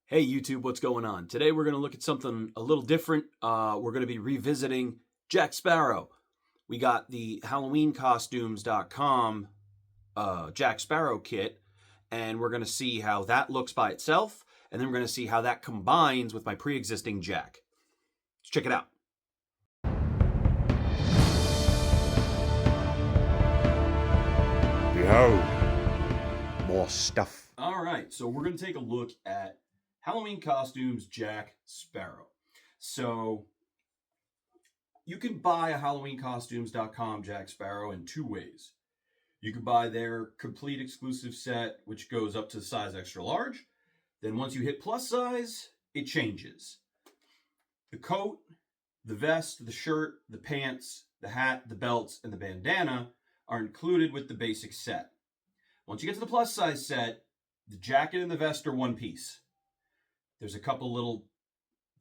Hey YouTube, what's going on? Today we're going to look at something a little different. We're going to be revisiting Jack Sparrow. We got the HalloweenCostumes.com Jack Sparrow kit, and we're going to see how that looks by itself, and then we're going to see how that combines with my pre-existing Jack. Let's check it out. Behold, more stuff. All right, so we're going to take a look at Halloween Costumes Jack Sparrow. So you can buy a HalloweenCostumes.com Jack Sparrow in two ways. You can buy their complete exclusive set, which goes up to size extra large. Then once you hit plus size, it changes. The coat, the vest, the shirt, the pants, the hat, the belts, and the bandana are included with the basic set. Once you get to the plus size set, the jacket and the vest are one piece. There's a couple little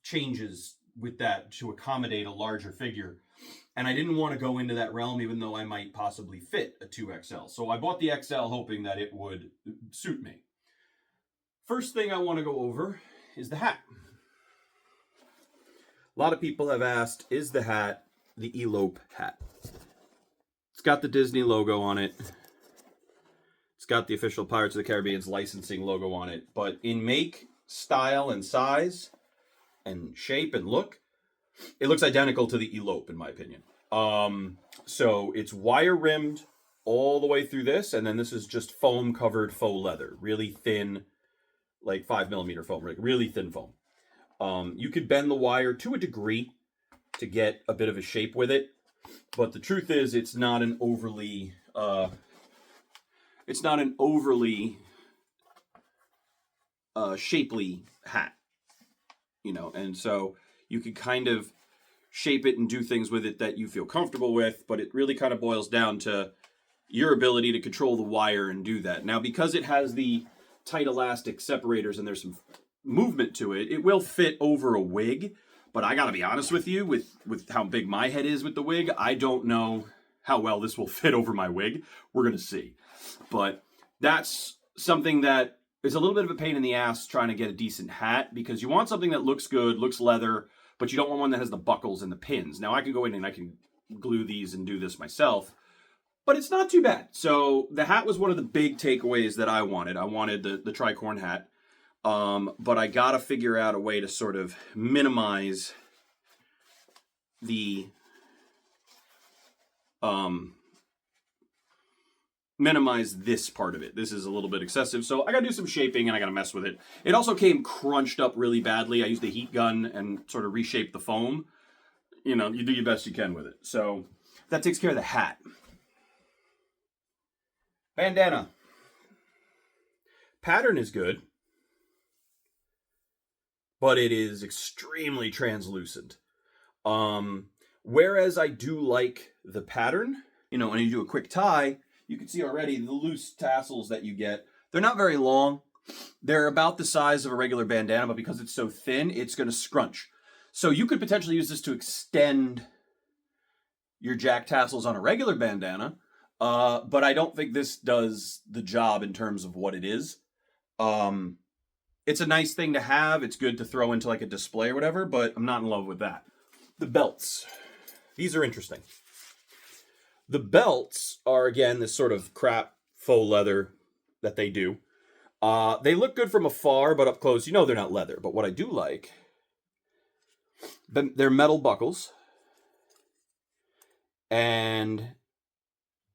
changes with that to accommodate a larger figure. And I didn't want to go into that realm, even though I might possibly fit a 2XL. So I bought the XL hoping that it would suit me. First thing I want to go over is the hat. A lot of people have asked, is the hat the Elope hat? It's got the Disney logo on it. It's got the official Pirates of the Caribbean's licensing logo on it. But in make, style, and size, and shape, and look, it looks identical to the Elope, in my opinion. So it's wire rimmed all the way through this, and then this is just foam covered faux leather. Really thin, like 5mm foam, like really thin foam. You could bend the wire to a degree to get a bit of a shape with it, but the truth is it's not an overly shapely hat, you know, and so you could kind of shape it and do things with it that you feel comfortable with, but it really kind of boils down to your ability to control the wire and do that. Now, because it has the tight elastic separators and there's some movement to it, it will fit over a wig, but I gotta be honest with you, with how big my head is with the wig, I don't know how well this will fit over my wig. We're gonna see. But that's something that is a little bit of a pain in the ass trying to get a decent hat, because you want something that looks good, looks leather, but you don't want one that has the buckles and the pins. Now I can go in and I can glue these and do this myself, but it's not too bad. So the hat was one of the big takeaways that I wanted. I wanted the tricorn hat, but I gotta figure out a way to sort of minimize the minimize this part of it. This is a little bit excessive, so I gotta do some shaping and I gotta mess with it. It also came crunched up really badly. I used the heat gun and sort of reshaped the foam. You know, you do your best you can with it. So that takes care of the hat. Bandana. Pattern is good, but it is extremely translucent. Whereas I do like the pattern, you know, when you do a quick tie, you can see already the loose tassels that you get. They're not very long. They're about the size of a regular bandana, but because it's so thin, it's going to scrunch. So you could potentially use this to extend your jack tassels on a regular bandana, but I don't think this does the job in terms of what it is. It's a nice thing to have. It's good to throw into like a display or whatever, but I'm not in love with that. The belts. These are interesting. The belts are, again, this sort of crap faux leather that they do. They look good from afar, but up close, you know they're not leather. But what I do like, they're metal buckles. And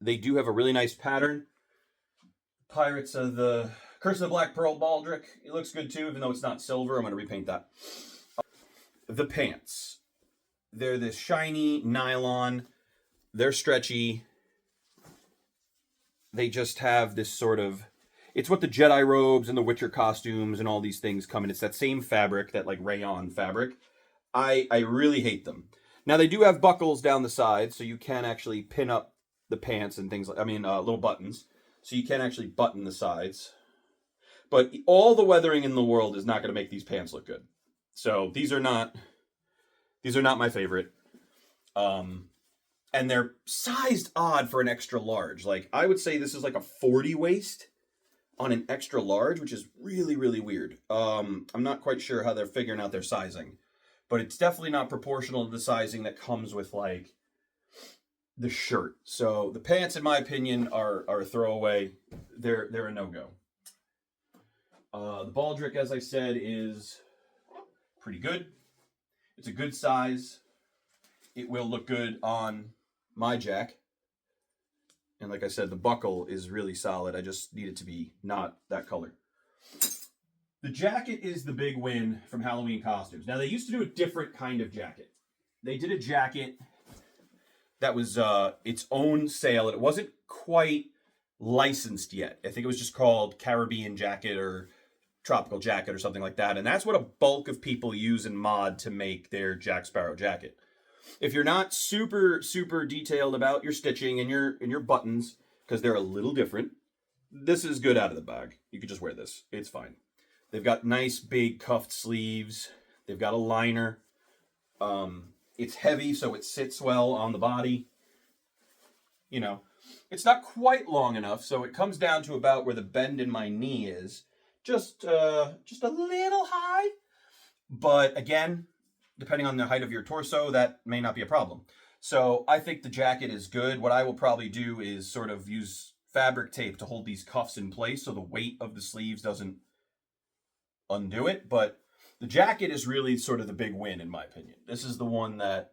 they do have a really nice pattern. Pirates of the Curse of the Black Pearl Baldric. It looks good too, even though it's not silver. I'm going to repaint that. The pants. They're this shiny nylon. They're stretchy. They just have this sort of... It's what the Jedi robes and the Witcher costumes and all these things come in. It's that same fabric, that like rayon fabric. I really hate them. Now, they do have buckles down the sides, so you can actually pin up the pants and things like... little buttons. So you can actually button the sides. But all the weathering in the world is not going to make these pants look good. So these are not my favorite. And they're sized odd for an extra large. Like, I would say this is like a 40 waist. on an extra large, which is really, really weird. I'm not quite sure how they're figuring out their sizing, but it's definitely not proportional to the sizing that comes with like the shirt. So the pants, in my opinion, are a throwaway. They're a no-go. The baldric, as I said, is pretty good. It's a good size. It will look good on my jack. And like I said, the buckle is really solid. I just need it to be not that color. The jacket is the big win from Halloween Costumes. Now, they used to do a different kind of jacket. They did a jacket that was its own sale, and it wasn't quite licensed yet. I think it was just called Caribbean Jacket or Tropical Jacket or something like that. And that's what a bulk of people use in mod to make their Jack Sparrow jacket. If you're not super, super detailed about your stitching and your buttons, because they're a little different, this is good out of the bag. You could just wear this. It's fine. They've got nice big cuffed sleeves. They've got a liner. It's heavy, so it sits well on the body. You know, it's not quite long enough, so it comes down to about where the bend in my knee is. Just a little high. But again, depending on the height of your torso, that may not be a problem. So I think the jacket is good. What I will probably do is sort of use fabric tape to hold these cuffs in place so the weight of the sleeves doesn't undo it. But the jacket is really sort of the big win, in my opinion. This is the one that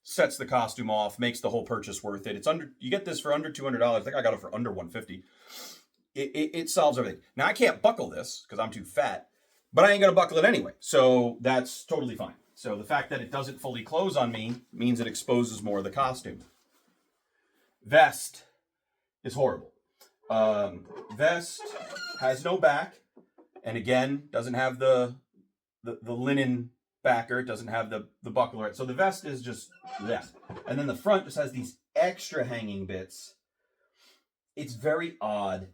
sets the costume off, makes the whole purchase worth it. You get this for under $200. I think I got it for under $150. It solves everything. Now, I can't buckle this because I'm too fat, but I ain't going to buckle it anyway. So that's totally fine. So the fact that it doesn't fully close on me means it exposes more of the costume. Vest is horrible. Vest has no back. And again, doesn't have the linen backer. It doesn't have the buckler. So the vest is just that. And then the front just has these extra hanging bits. It's very odd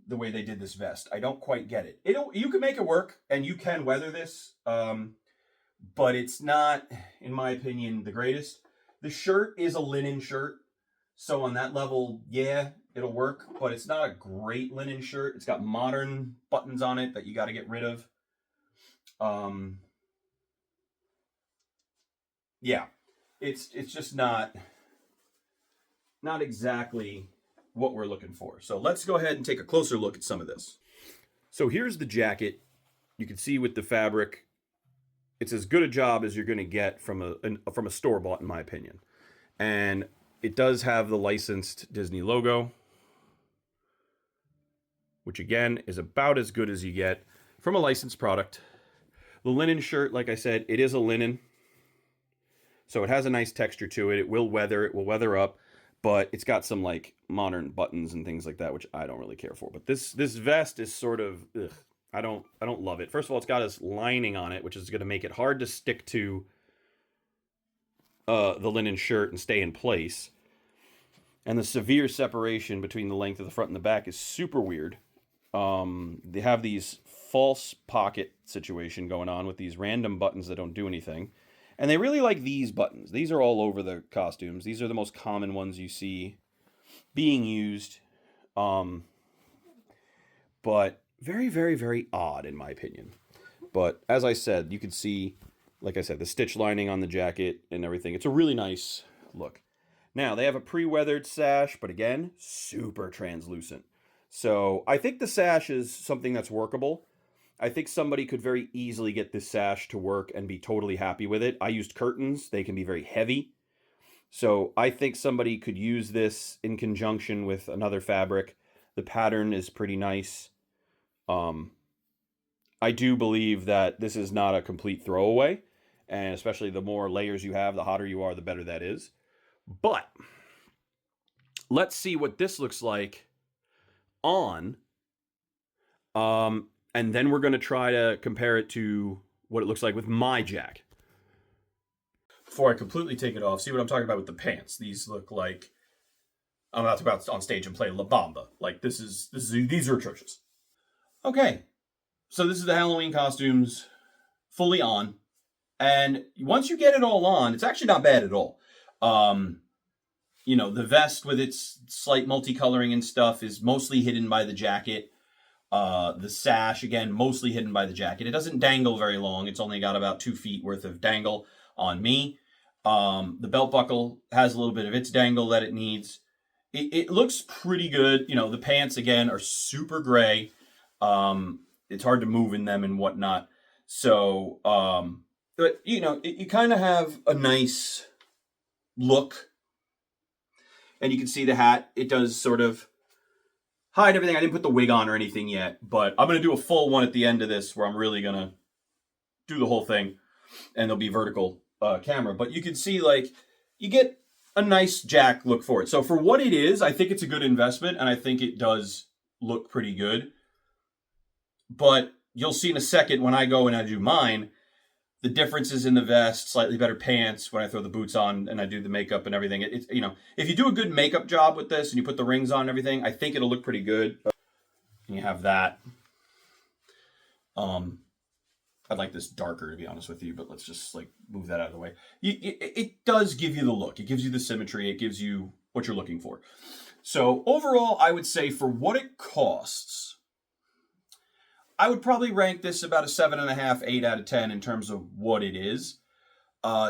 the way they did this vest. I don't quite get it. You can make it work, and you can weather this, but it's not, in my opinion, the greatest. The shirt is a linen shirt, so on that level, yeah, it'll work, but it's not a great linen shirt. It's got modern buttons on it that you got to get rid of. Yeah, it's just not exactly what we're looking for. So let's go ahead and take a closer look at some of this. So here's the jacket. You can see with the fabric, it's as good a job as you're going to get from a store-bought, in my opinion. And it does have the licensed Disney logo, which again is about as good as you get from a licensed product. The linen shirt, like I said, it is a linen. So it has a nice texture to it. It will weather up, but it's got some like modern buttons and things like that, which I don't really care for. But this vest is sort of, ugh, I don't love it. First of all, it's got this lining on it, which is going to make it hard to stick to the linen shirt and stay in place. And the severe separation between the length of the front and the back is super weird. They have these false pocket situation going on with these random buttons that don't do anything. And they really like these buttons. These are all over the costumes. These are the most common ones you see being used. But very, very, very odd, in my opinion. But as I said, you can see, like I said, the stitch lining on the jacket and everything. It's a really nice look. Now, they have a pre-weathered sash, but again, super translucent. So I think the sash is something that's workable. I think somebody could very easily get this sash to work and be totally happy with it. I used curtains. They can be very heavy. So I think somebody could use this in conjunction with another fabric. The pattern is pretty nice. I do believe that this is not a complete throwaway. And especially the more layers you have, the hotter you are, the better that is. But let's see what this looks like on. And then we're going to try to compare it to what it looks like with my jack. Before I completely take it off, see what I'm talking about with the pants. These look like I'm about to go out on stage and play La Bamba. Like these are atrocious. Okay, so this is the Halloween costumes fully on. And once you get it all on, it's actually not bad at all. You know, the vest with its slight multicoloring and stuff is mostly hidden by the jacket. The sash, again, mostly hidden by the jacket. It doesn't dangle very long. It's only got about 2 feet worth of dangle on me. The belt buckle has a little bit of its dangle that it needs. It looks pretty good. You know, the pants, again, are super gray. It's hard to move in them and whatnot. So, but, you know, you kind of have a nice look. And you can see the hat. It does sort of hide everything. I didn't put the wig on or anything yet, but I'm going to do a full one at the end of this where I'm really going to do the whole thing, and there'll be vertical camera. But you can see, like, you get a nice Jack look for it. So for what it is, I think it's a good investment, and I think it does look pretty good. But you'll see in a second when I go and I do mine, the differences in the vest, slightly better pants when I throw the boots on and I do the makeup and everything. It's, you know, if you do a good makeup job with this and you put the rings on and everything, I think it'll look pretty good. And you have that. I'd like this darker, to be honest with you, but let's just like move that out of the way. It does give you the look. It gives you the symmetry. It gives you what you're looking for. So overall, I would say for what it costs, I would probably rank this about a 7.5, 8 out of 10 in terms of what it is.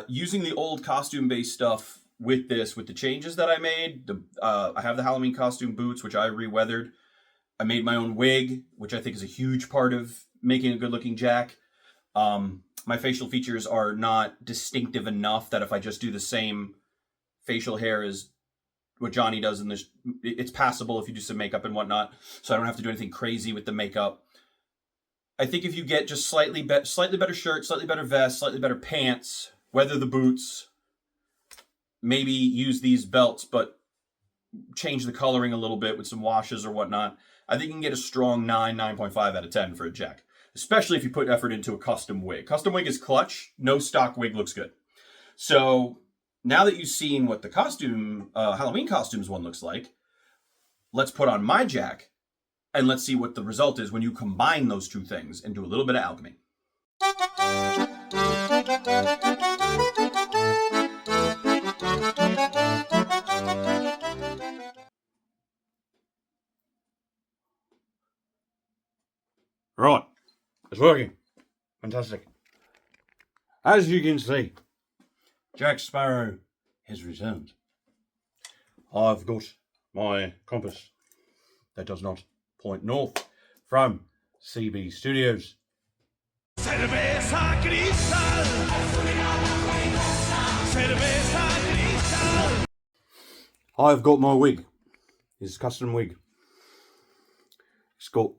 Using the old costume-based stuff with this, with the changes that I made, I have the Halloween costume boots, which I re-weathered. I made my own wig, which I think is a huge part of making a good-looking Jack. My facial features are not distinctive enough that if I just do the same facial hair as what Johnny does, and it's passable if you do some makeup and whatnot, so I don't have to do anything crazy with the makeup. I think if you get just slightly better shirt, slightly better vest, slightly better pants, weather the boots, maybe use these belts, but change the coloring a little bit with some washes or whatnot, I think you can get a strong 9, 9.5 out of 10 for a Jack. Especially if you put effort into a custom wig. Custom wig is clutch. No stock wig looks good. So now that you've seen what the costume, Halloween costumes one looks like, let's put on my Jack and let's see what the result is when you combine those two things and do a little bit of alchemy. Right, it's working. Fantastic. As you can see, Jack Sparrow has returned. I've got my compass that does not point north from CB Studios. I've got my wig. It's a custom wig. It's got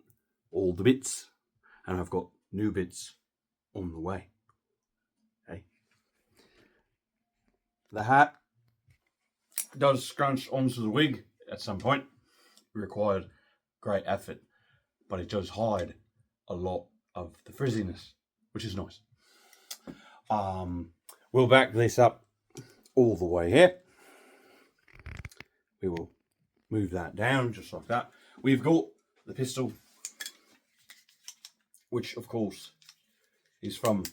all the bits, and I've got new bits on the way. Okay. The hat does scrunch onto the wig at some point. It required great effort, but it does hide a lot of the frizziness, which is nice. We'll back this up all the way here. We will move that down just like that. We've got the pistol, which of course is from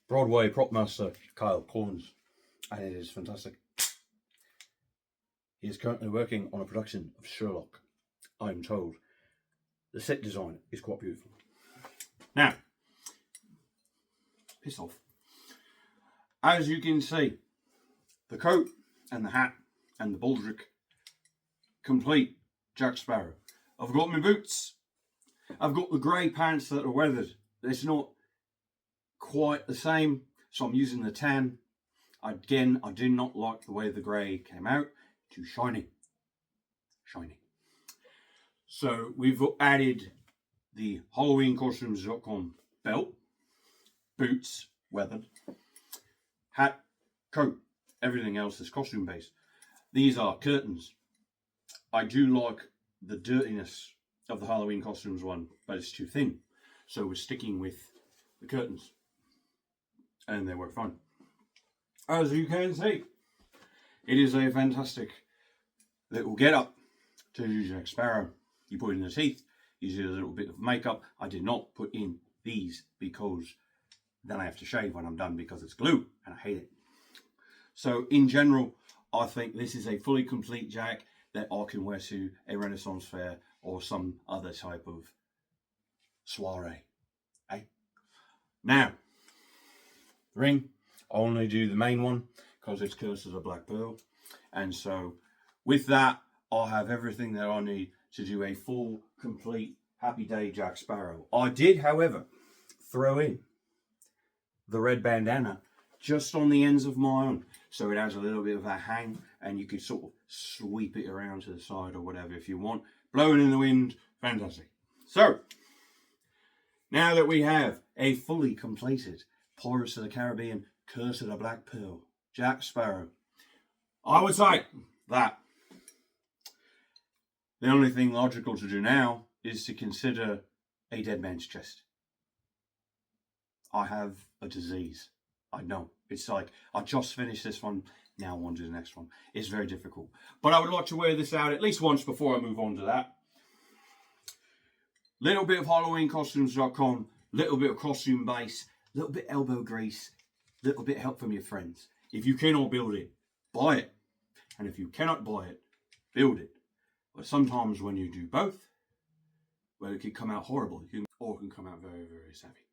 Broadway prop master Kyle Corns, and it is fantastic. He is currently working on a production of Sherlock, I'm told. The set design is quite beautiful. Now, piss off. As you can see, the coat and the hat and the baldric complete Jack Sparrow. I've got my boots. I've got the grey pants that are weathered. It's not quite the same, so I'm using the tan. Again, I do not like the way the grey came out. Too shiny. Shiny. So we've added the HalloweenCostumes.com belt, boots, weathered, hat, coat. Everything else is costume based. These are curtains. I do like the dirtiness of the Halloween costumes one, but it's too thin. So we're sticking with the curtains. And they work fine. As you can see, it is a fantastic little get up to Jack Sparrow. You put in the teeth, you see a little bit of makeup. I did not put in these because then I have to shave when I'm done because it's glue and I hate it. So in general, I think this is a fully complete Jack that I can wear to a Renaissance fair or some other type of soiree. Eh? Now, ring, I only do the main one because it's Curse of the Black Pearl. And so with that, I'll have everything that I need to do a full, complete Happy Day Jack Sparrow. I did, however, throw in the red bandana just on the ends of my own, so it has a little bit of a hang, and you could sort of sweep it around to the side or whatever if you want. Blowing in the wind, fantastic. So, now that we have a fully completed Pirates of the Caribbean Curse of the Black Pearl Jack Sparrow, I would say that the only thing logical to do now is to consider a dead man's chest. I have a disease. I know. It's like, I just finished this one, now on to the next one. It's very difficult. But I would like to wear this out at least once before I move on to that. Little bit of HalloweenCostumes.com, little bit of costume base, little bit elbow grease, little bit help from your friends. If you cannot build it, buy it. And if you cannot buy it, build it. But sometimes when you do both, well, it can come out horrible, or it can come out very, very savvy.